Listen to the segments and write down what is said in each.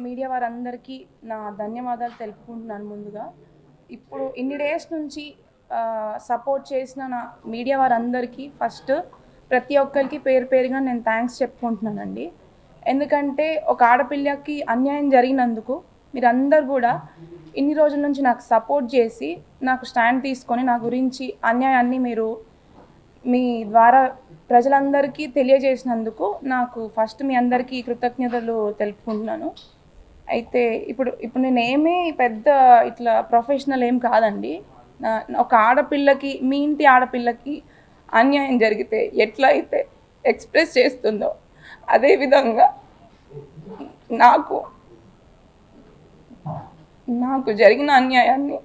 Media వారందరికీ నా ధన్యవాదాలు తెలుపుకుంటున్నాను ముందుగా. ఇప్పుడు ఇన్ని డేస్ నుంచి సపోర్ట్ చేసిన నా మీడియా వారందరికీ ఫస్ట్ ప్రతి ఒక్కరికి పేరు పేరుగా నేను థ్యాంక్స్ చెప్పుకుంటున్నానండి. ఎందుకంటే ఒక ఆడపిల్లకి అన్యాయం జరిగినందుకు మీరందరూ కూడా ఇన్ని రోజుల నుంచి నాకు సపోర్ట్ చేసి నాకు స్టాండ్ తీసుకొని నా గురించి అన్యాయాన్ని మీరు మీ ద్వారా ప్రజలందరికీ తెలియజేసినందుకు నాకు ఫస్ట్ మీ అందరికీ కృతజ్ఞతలు తెలుపుకుంటున్నాను. అయితే ఇప్పుడు నేనేమీ పెద్ద ఇట్లా ప్రొఫెషనల్ ఏం కాదండి. ఒక ఆడపిల్లకి, మీ ఇంటి ఆడపిల్లకి అన్యాయం జరిగితే ఎట్లా అయితే ఎక్స్ప్రెస్ చేస్తుందో అదేవిధంగా నాకు నాకు జరిగిన అన్యాయాన్ని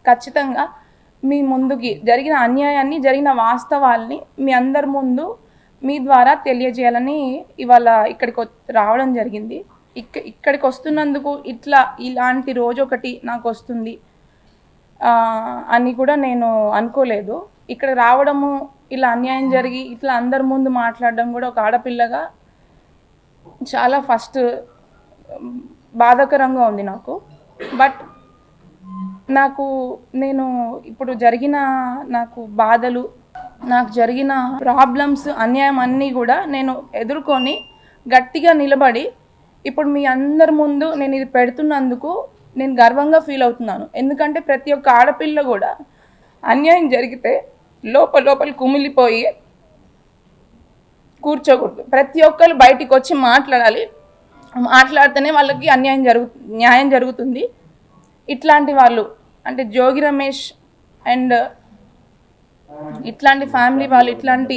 ఖచ్చితంగా మీ ముందుకి జరిగిన అన్యాయాన్ని, జరిగిన వాస్తవాల్ని మీ అందరి ముందు మీ ద్వారా తెలియజేయాలని ఇవాళ ఇక్కడికి రావడం జరిగింది. ఇక్కడికి వస్తున్నందుకు ఇలాంటి రోజు ఒకటి నాకు వస్తుంది అని కూడా నేను అనుకోలేదు. ఇక్కడ రావడము, ఇలా అన్యాయం జరిగి ఇట్లా అందరి ముందు మాట్లాడడం కూడా ఒక ఆడపిల్లగా చాలా ఫస్ట్ బాధాకరంగా ఉంది నాకు. బట్ నేను ఇప్పుడు జరిగిన నాకు బాధలు, నాకు జరిగిన ప్రాబ్లమ్స్, అన్యాయం అన్నీ కూడా నేను ఎదుర్కొని గట్టిగా నిలబడి ఇప్పుడు మీ అందరి ముందు నేను ఇది పెడుతున్నందుకు నేను గర్వంగా ఫీల్ అవుతున్నాను. ఎందుకంటే ప్రతి ఒక్క ఆడపిల్ల కూడా అన్యాయం జరిగితే లోపల కుమిలిపోయి కూర్చోకూడదు. ప్రతి ఒక్కరు బయటికి వచ్చి మాట్లాడాలి. మాట్లాడితేనే వాళ్ళకి న్యాయం జరుగుతుంది. ఇట్లాంటి వాళ్ళు అంటే జోగి రమేష్ అండ్ ఇట్లాంటి ఫ్యామిలీ వాళ్ళు, ఇట్లాంటి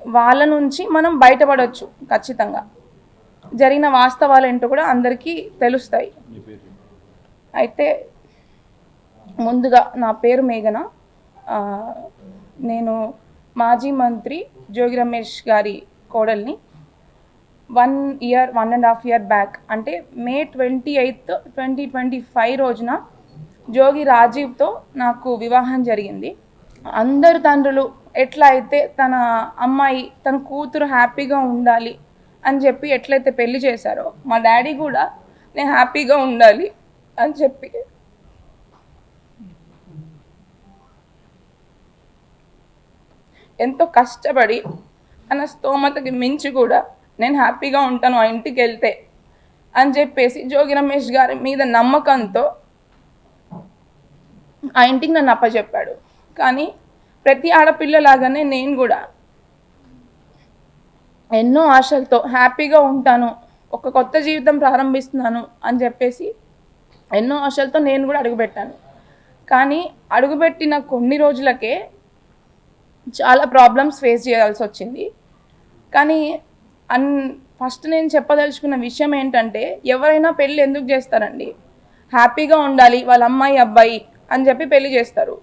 వాళ్ళ నుంచి మనం బయటపడవచ్చు. ఖచ్చితంగా జరిగిన వాస్తవాలు ఏంటో కూడా అందరికీ తెలుస్తాయి. అయితే ముందుగా నా పేరు మేఘన. నేను మాజీ మంత్రి జోగి రమేష్ గారి కోడల్ని. 1.5 year బ్యాక్ అంటే May 28, 2025 రోజున జోగి రాజీవ్తో నాకు వివాహం జరిగింది. అందరు తండ్రులు ఎట్లా అయితే తన కూతురు హ్యాపీగా ఉండాలి అని చెప్పి ఎట్లయితే పెళ్లి చేశారో, మా డాడీ కూడా నేను హ్యాపీగా ఉండాలి అని చెప్పి ఎంతో కష్టపడి తన స్తోమతకి మించి కూడా నేను హ్యాపీగా ఉంటాను ఆ ఇంటికి వెళ్తే అని చెప్పేసి జోగి రమేష్ గారి మీద నమ్మకంతో ఆ ఇంటికి నన్ను అప్పచెప్పాడు. కానీ ప్రతి ఆడపిల్లలాగానే నేను కూడా ఎన్నో ఆశలతో హ్యాపీగా ఉంటాను, ఒక కొత్త జీవితం ప్రారంభిస్తున్నాను అని చెప్పేసి ఎన్నో ఆశలతో నేను కూడా అడుగుపెట్టాను. కానీ అడుగుపెట్టిన కొన్ని రోజులకే చాలా ప్రాబ్లమ్స్ ఫేస్ చేయాల్సి వచ్చింది. కానీ ఫస్ట్ నేను చెప్పదలుచుకున్న విషయం ఏంటంటే, ఎవరైనా పెళ్ళి ఎందుకు చేస్తారండి? హ్యాపీగా ఉండాలి వాళ్ళ అమ్మాయి అబ్బాయి అని చెప్పి పెళ్లి చేస్తారు.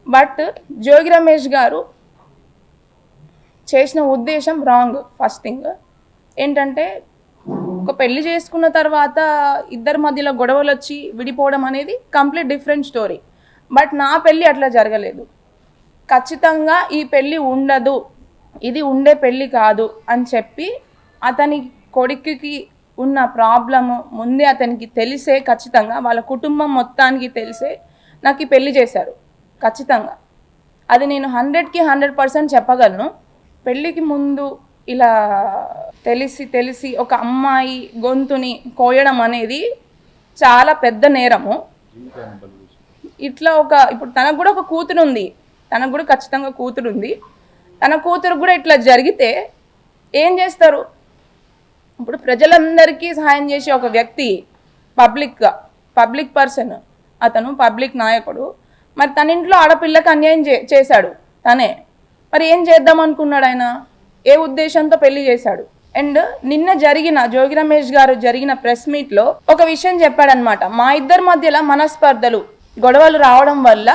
బట్ జోగి రమేష్ గారు చేసిన ఉద్దేశం రాంగ్. ఫస్ట్ థింగ్ ఏంటంటే, ఒక పెళ్లి చేసుకున్న తర్వాత ఇద్దరి మధ్యలో గొడవలు వచ్చి విడిపోవడం అనేది కంప్లీట్ డిఫరెంట్ స్టోరీ. బట్ నా పెళ్ళి అట్లా జరగలేదు. ఖచ్చితంగా ఈ పెళ్ళి ఉండదు, ఇది ఉండే పెళ్ళి కాదు అని చెప్పి అతని కొడుకుకి ఉన్న ప్రాబ్లము ముందే అతనికి తెలిసే, ఖచ్చితంగా వాళ్ళ కుటుంబం మొత్తానికి తెలిసే నాకు ఈ పెళ్లి చేశారు. ఖచ్చితంగా అది నేను 100కి 100% చెప్పగలను. పెళ్ళికి ముందు ఇలా తెలిసి ఒక అమ్మాయి గొంతుని కోయడం అనేది చాలా పెద్ద నేరము. ఇట్లా ఇప్పుడు తనకు కూడా ఒక కూతురు ఉంది, తనకు కూడా ఖచ్చితంగా కూతురు ఉంది. తన కూతురు కూడా ఇట్లా జరిగితే ఏం చేస్తారు? ఇప్పుడు ప్రజలందరికీ సహాయం చేసే ఒక వ్యక్తి, పబ్లిక్ పర్సన్, అతను పబ్లిక్ నాయకుడు. మరి తన ఇంట్లో ఆడపిల్లకి అన్యాయం చేశాడు తనే. మరి ఏం చేద్దాం అనుకున్నాడు ఆయన? ఏ ఉద్దేశంతో పెళ్లి చేశాడు? అండ్ నిన్న జోగి రమేష్ గారు జరిగిన ప్రెస్ మీట్లో ఒక విషయం చెప్పాడనమాట. మా ఇద్దరి మధ్యలో మనస్పర్ధలు, గొడవలు రావడం వల్ల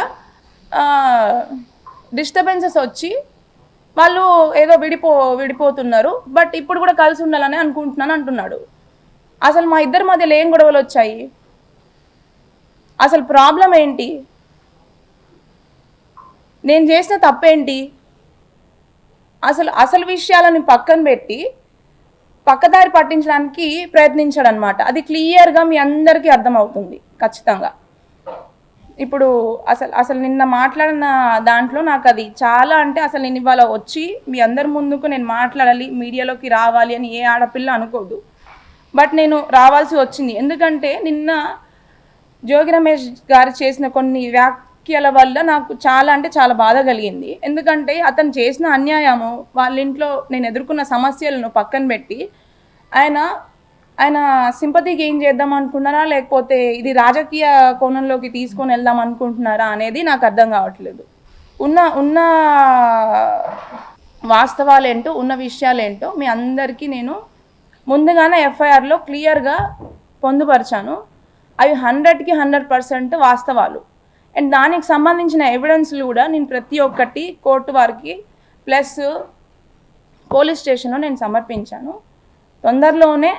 డిస్టర్బెన్సెస్ వచ్చి వాళ్ళు ఏదో విడిపోతున్నారు, బట్ ఇప్పుడు కూడా కలిసి ఉండాలని అనుకుంటున్నాను అంటున్నాడు. అసలు మా ఇద్దరి మధ్యలో ఏం గొడవలు వచ్చాయి? అసలు ప్రాబ్లం ఏంటి? నేను చేసిన తప్పేంటి? అసలు విషయాలని పక్కన పెట్టి పక్కదారి పట్టించడానికి ప్రయత్నించాడు అనమాట. అది క్లియర్గా మీ అందరికీ అర్థమవుతుంది ఖచ్చితంగా. ఇప్పుడు అసలు అసలు నిన్న మాట్లాడిన దాంట్లో నాకు అది చాలా, అంటే అసలు నేను ఇవాళ వచ్చి మీ అందరి ముందుకు నేను మాట్లాడాలి, మీడియాలోకి రావాలి అని ఏ ఆడపిల్ల అనుకోదు. బట్ నేను రావాల్సి వచ్చింది. ఎందుకంటే నిన్న జోగి రమేష్ గారు చేసిన కొన్ని వ్యాఖ్యల వల్ల నాకు చాలా, అంటే చాలా బాధ కలిగింది. ఎందుకంటే అతను చేసిన అన్యాయము, వాళ్ళ ఇంట్లో నేను ఎదుర్కొన్న సమస్యలను పక్కన పెట్టి ఆయన ఆయన సింపతి గెయిన్ చేద్దాం అనుకుంటున్నారా, లేకపోతే ఇది రాజకీయ కోణంలోకి తీసుకొని వెళ్దాం అనుకుంటున్నారా అనేది నాకు అర్థం కావట్లేదు. ఉన్న ఉన్న వాస్తవాలేంటో, ఉన్న విషయాలేంటో మీ అందరికీ నేను ముందుగానే ఎఫ్ఐఆర్లో క్లియర్గా పొందుపరిచాను. అవి 100కి 100% వాస్తవాలు. అండ్ దానికి సంబంధించిన ఎవిడెన్స్లు కూడా నేను ప్రతి ఒక్కటి కోర్టు వారికి ప్లస్ పోలీస్ స్టేషన్లో నేను సమర్పించాను. తొందరలోనే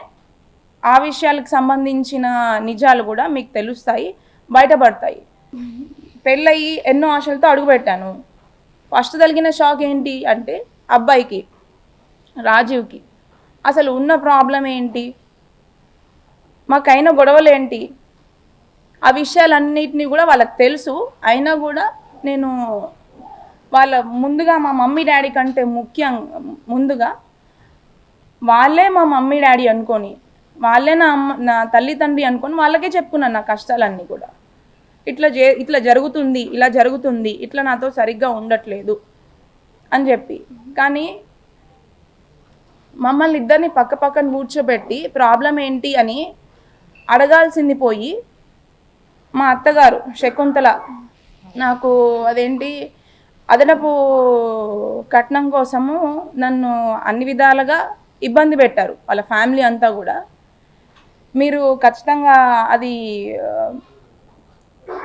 ఆ విషయాలకు సంబంధించిన నిజాలు కూడా మీకు తెలుస్తాయి, బయటపడతాయి. పెళ్ళయి ఎన్నో ఆశలతో అడుగుపెట్టాను. ఫస్ట్ తగిలిన షాక్ ఏంటి అంటే అబ్బాయికి, రాజీవ్కి అసలు ఉన్న ప్రాబ్లం ఏంటి, మాకైన గొడవలు ఏంటి, ఆ విషయాలన్నిటినీ కూడా వాళ్ళకి తెలుసు. అయినా కూడా నేను వాళ్ళ ముందుగా మా మమ్మీ డాడీ కంటే ముందుగా వాళ్ళే మా మమ్మీ డాడీ అనుకొని, వాళ్ళే నా తల్లి తండ్రి అనుకొని వాళ్ళకే చెప్పుకున్నాను నా కష్టాలన్నీ కూడా. ఇట్లా జరుగుతుంది, ఇలా జరుగుతుంది, ఇట్లా నాతో సరిగ్గా ఉండట్లేదు అని చెప్పి. కానీ మమ్మల్ని ఇద్దరిని పక్క పక్కన కూర్చోబెట్టి ప్రాబ్లం ఏంటి అని అడగాల్సింది పోయి మా అత్తగారు శకుంతల నాకు అదేంటి అదనపు కట్నం కోసము నన్ను అన్ని విధాలుగా ఇబ్బంది పెట్టారు, వాళ్ళ ఫ్యామిలీ అంతా కూడా. మీరు ఖచ్చితంగా అది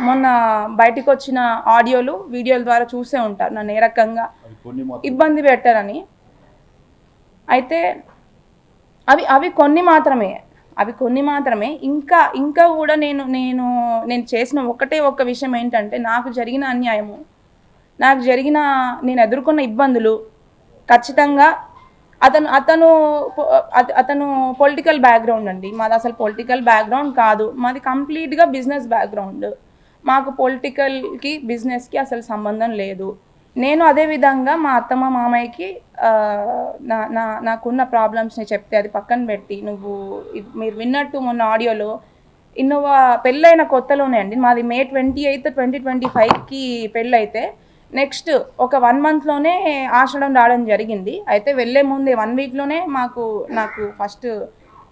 మొన్న బయటకు వచ్చిన ఆడియోలు వీడియోల ద్వారా చూసే ఉంటారు నన్ను ఏ రకంగా ఇబ్బంది పెట్టారని. అయితే అవి కొన్ని మాత్రమే. ఇంకా కూడా నేను చేసిన ఒక్క విషయం ఏంటంటే, నాకు జరిగిన అన్యాయము, నేను ఎదుర్కొన్న ఇబ్బందులు ఖచ్చితంగా అతను పొలిటికల్ బ్యాక్గ్రౌండ్ అండి. మాది అసలు పొలిటికల్ బ్యాక్గ్రౌండ్ కాదు, మాది కంప్లీట్గా బిజినెస్ బ్యాక్గ్రౌండ్. మాకు పొలిటికల్కి బిజినెస్కి అసలు సంబంధం లేదు. నేను అదేవిధంగా మా అత్తమ్మ మామయ్యకి నాకున్న ప్రాబ్లమ్స్ని చెప్తే అది పక్కన పెట్టి, మీరు విన్నట్టు మొన్న ఆడియోలో ఇన్నోవా పెళ్ళైన కొత్తలోనే అండి, మాది May 28, 2025కి పెళ్ళైతే నెక్స్ట్ ఒక 1 monthలోనే ఆషాఢం రావడం జరిగింది. అయితే వెళ్ళే ముందే 1 weekలోనే నాకు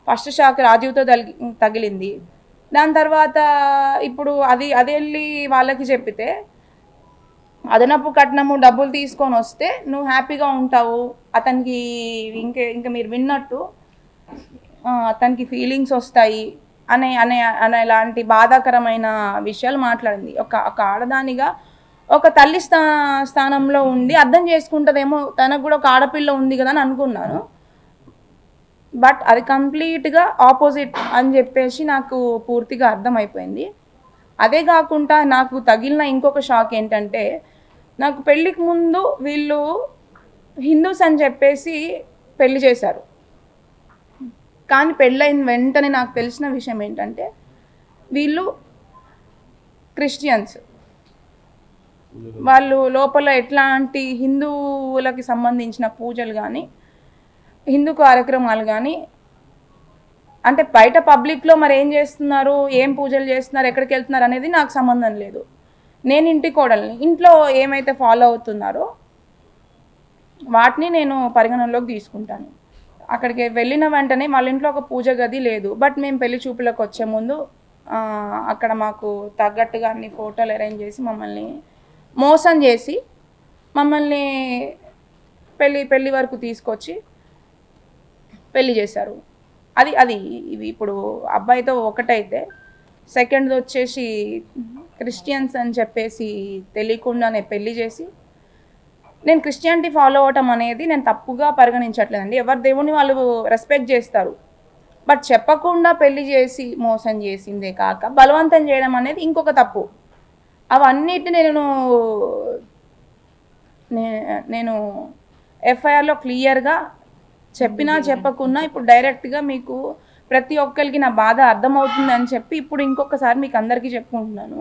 ఫస్ట్ షాక్ రాజీవ్తో తగిలింది. దాని తర్వాత ఇప్పుడు అది వెళ్ళి వాళ్ళకి చెప్పితే అదనపు కట్నము డబ్బులు తీసుకొని వస్తే నువ్వు హ్యాపీగా ఉంటావు, అతనికి ఇంకా మీరు విన్నట్టు అతనికి ఫీలింగ్స్ వస్తాయి అనేలాంటి బాధాకరమైన విషయాలు మాట్లాడింది. ఒక ఆడదానిగా ఒక తల్లి స్థానంలో ఉండి అర్థం చేసుకుంటుందేమో, తనకు కూడా ఒక ఆడపిల్ల ఉంది కదా అని అనుకున్నాను. బట్ అది కంప్లీట్గా ఆపోజిట్ అని చెప్పేసి నాకు పూర్తిగా అర్థమైపోయింది. అదే కాకుండా నాకు తగిలిన ఇంకొక షాక్ ఏంటంటే, నాకు పెళ్ళికి ముందు వీళ్ళు హిందూస్ అని చెప్పేసి పెళ్లి చేశారు. కానీ పెళ్ళైన వెంటనే నాకు తెలిసిన విషయం ఏంటంటే వీళ్ళు క్రిస్టియన్స్. వాళ్ళు లోపల ఎట్లాంటి హిందువులకి సంబంధించిన పూజలు కానీ, హిందూ కార్యక్రమాలు కానీ, అంటే బయట పబ్లిక్లో మరి ఏం చేస్తున్నారు, ఏం పూజలు చేస్తున్నారు, ఎక్కడికి వెళ్తున్నారు అనేది నాకు సంబంధం లేదు. నేను ఇంటి కోడల్ని, ఇంట్లో ఏమైతే ఫాలో అవుతున్నారో వాటిని నేను పరిగణనలోకి తీసుకుంటాను. అక్కడికి వెళ్ళిన వెంటనే వాళ్ళ ఇంట్లో ఒక పూజ గది లేదు. బట్ మేము పెళ్లి చూపులకు వచ్చే ముందు అక్కడ మాకు తగ్గట్టుగా అన్ని ఫోటోలు అరేంజ్ చేసి మమ్మల్ని మోసం చేసి మమ్మల్ని పెళ్ళి వరకు తీసుకొచ్చి పెళ్లి చేశారు. అది ఇవి ఇప్పుడు అబ్బాయితో ఒకటైతే, సెకండ్ వచ్చేసి క్రిస్టియన్స్ అని చెప్పేసి తెలియకుండానే పెళ్లి చేసి, నేను క్రిస్టియానిటీ ఫాలో అవటం అనేది నేను తప్పుగా పరిగణించట్లేదండి. ఎవరి దేవుని వాళ్ళు రెస్పెక్ట్ చేస్తారు. బట్ చెప్పకుండా పెళ్లి చేసి మోసం చేసిందే కాక బలవంతం చేయడం అనేది ఇంకొక తప్పు. అవన్నిటిని నేను ఎఫ్ఐఆర్లో క్లియర్గా చెప్పినా చెప్పకున్నా ఇప్పుడు డైరెక్ట్గా మీకు ప్రతి ఒక్కరికి నా బాధ అర్థమవుతుంది అని చెప్పి ఇప్పుడు ఇంకొకసారి మీకు అందరికీ చెప్పుకుంటున్నాను.